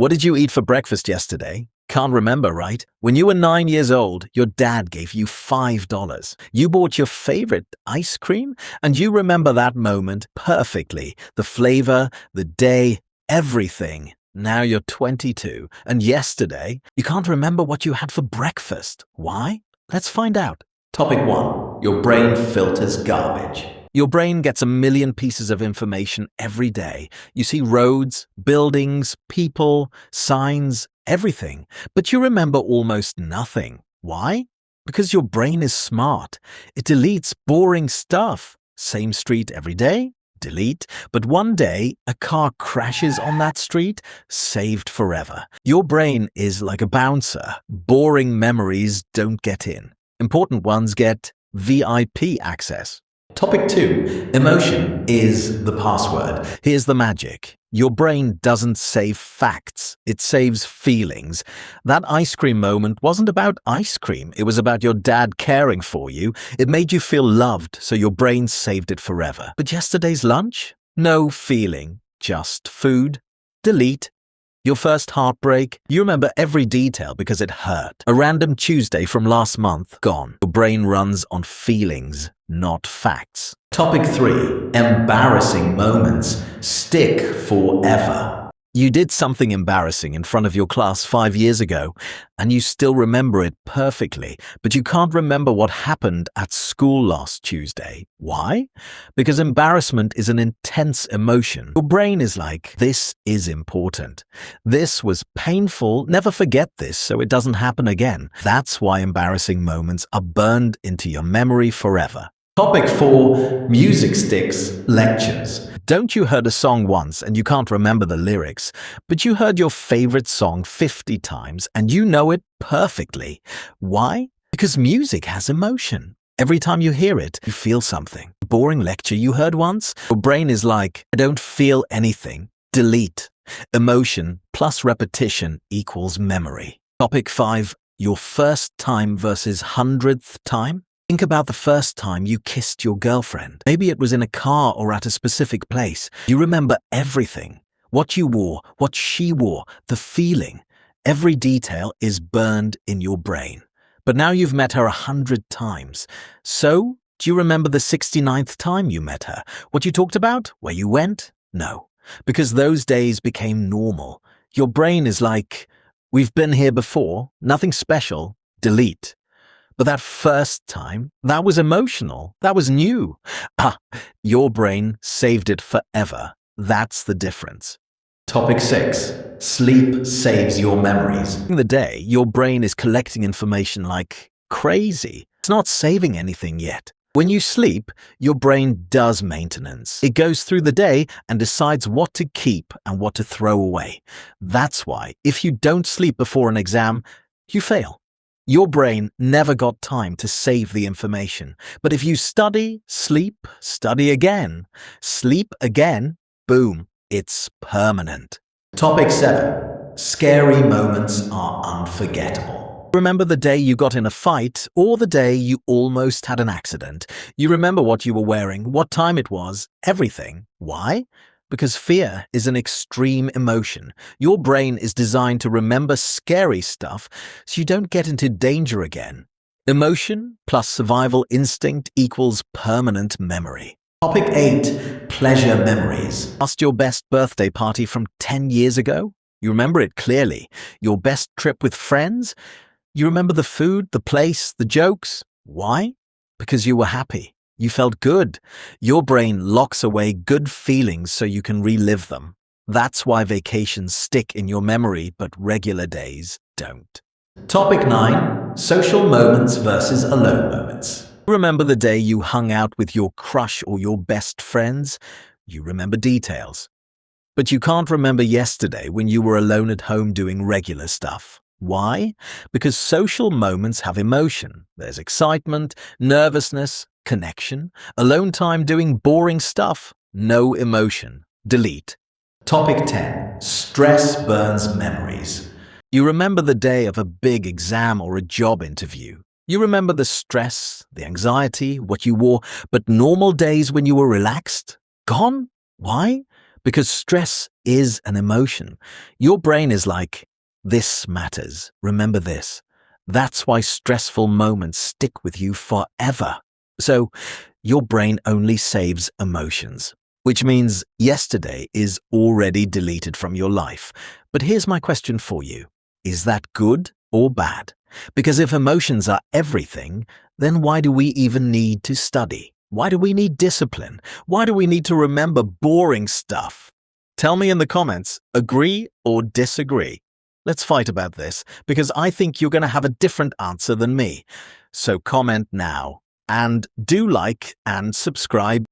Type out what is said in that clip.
What did you eat for breakfast yesterday? Can't remember, right? When you were 9 years old, your dad gave you $5. You bought your favorite ice cream, and you remember that moment perfectly. The flavor, the day, everything. Now you're 22, and yesterday, you can't remember what you had for breakfast. Why? Let's find out. Topic 1. Your brain filters garbage. Your brain gets a million pieces of information every day. You see roads, buildings, people, signs, everything. But you remember almost nothing. Why? Because your brain is smart. It deletes boring stuff. Same street every day? Delete. But one day, a car crashes on that street? Saved forever. Your brain is like a bouncer. Boring memories don't get in. Important ones get VIP access. Topic 2. Emotion is the password. Here's the magic. Your brain doesn't save facts, it saves feelings. That ice cream moment wasn't about ice cream, it was about your dad caring for you. It made you feel loved, so your brain saved it forever. But yesterday's lunch? No feeling, just food. Delete. Your first heartbreak? You remember every detail because it hurt. A random Tuesday from last month? Gone. Your brain runs on feelings, not facts. Topic 3. Embarrassing moments stick forever. You did something embarrassing in front of your class 5 years ago, and you still remember it perfectly, but you can't remember what happened at school last Tuesday. Why? Because embarrassment is an intense emotion. Your brain is like, this is important. This was painful, never forget this so it doesn't happen again. That's why embarrassing moments are burned into your memory forever. Topic 4. Music sticks lectures. Don't you heard a song once and you can't remember the lyrics, but you heard your favorite song 50 times and you know it perfectly. Why? Because music has emotion. Every time you hear it, you feel something. Boring lecture you heard once? Your brain is like, I don't feel anything. Delete. Emotion plus repetition equals memory. Topic 5. Your first time versus 100th time? Think about the first time you kissed your girlfriend. Maybe it was in a car or at a specific place. You remember everything. What you wore, what she wore, the feeling. Every detail is burned in your brain. But now you've met her 100 times. So, do you remember the 69th time you met her? What you talked about? Where you went? No. Because those days became normal. Your brain is like, we've been here before, nothing special, delete. But that first time, that was emotional. That was new. Your brain saved it forever. That's the difference. Topic 6. Sleep saves your memories. In the day, your brain is collecting information like crazy. It's not saving anything yet. When you sleep, your brain does maintenance. It goes through the day and decides what to keep and what to throw away. That's why, if you don't sleep before an exam, you fail. Your brain never got time to save the information. But if you study, sleep, study again, sleep again, boom, it's permanent. Topic 7. Scary moments are unforgettable. Remember the day you got in a fight or the day you almost had an accident. You remember what you were wearing, what time it was, everything. Why? Because fear is an extreme emotion. Your brain is designed to remember scary stuff so you don't get into danger again. Emotion plus survival instinct equals permanent memory. Topic 8. Pleasure memories. Asked your best birthday party from 10 years ago? You remember it clearly. Your best trip with friends? You remember the food, the place, the jokes? Why? Because you were happy. You felt good. Your brain locks away good feelings so you can relive them. That's why vacations stick in your memory, but regular days don't. Topic 9. Social moments versus alone moments. Remember the day you hung out with your crush or your best friends? You remember details. But you can't remember yesterday when you were alone at home doing regular stuff. Why? Because social moments have emotion. There's excitement, nervousness, connection. Alone time doing boring stuff. No emotion. Delete. Topic 10. Stress burns memories. You remember the day of a big exam or a job interview. You remember the stress, the anxiety, what you wore, but normal days when you were relaxed? Gone? Why? Because stress is an emotion. Your brain is like, this matters. Remember this. That's why stressful moments stick with you forever. So, your brain only saves emotions, which means yesterday is already deleted from your life. But here's my question for you. Is that good or bad? Because if emotions are everything, then why do we even need to study? Why do we need discipline? Why do we need to remember boring stuff? Tell me in the comments, agree or disagree. Let's fight about this, because I think you're going to have a different answer than me. So comment now, and do like and subscribe.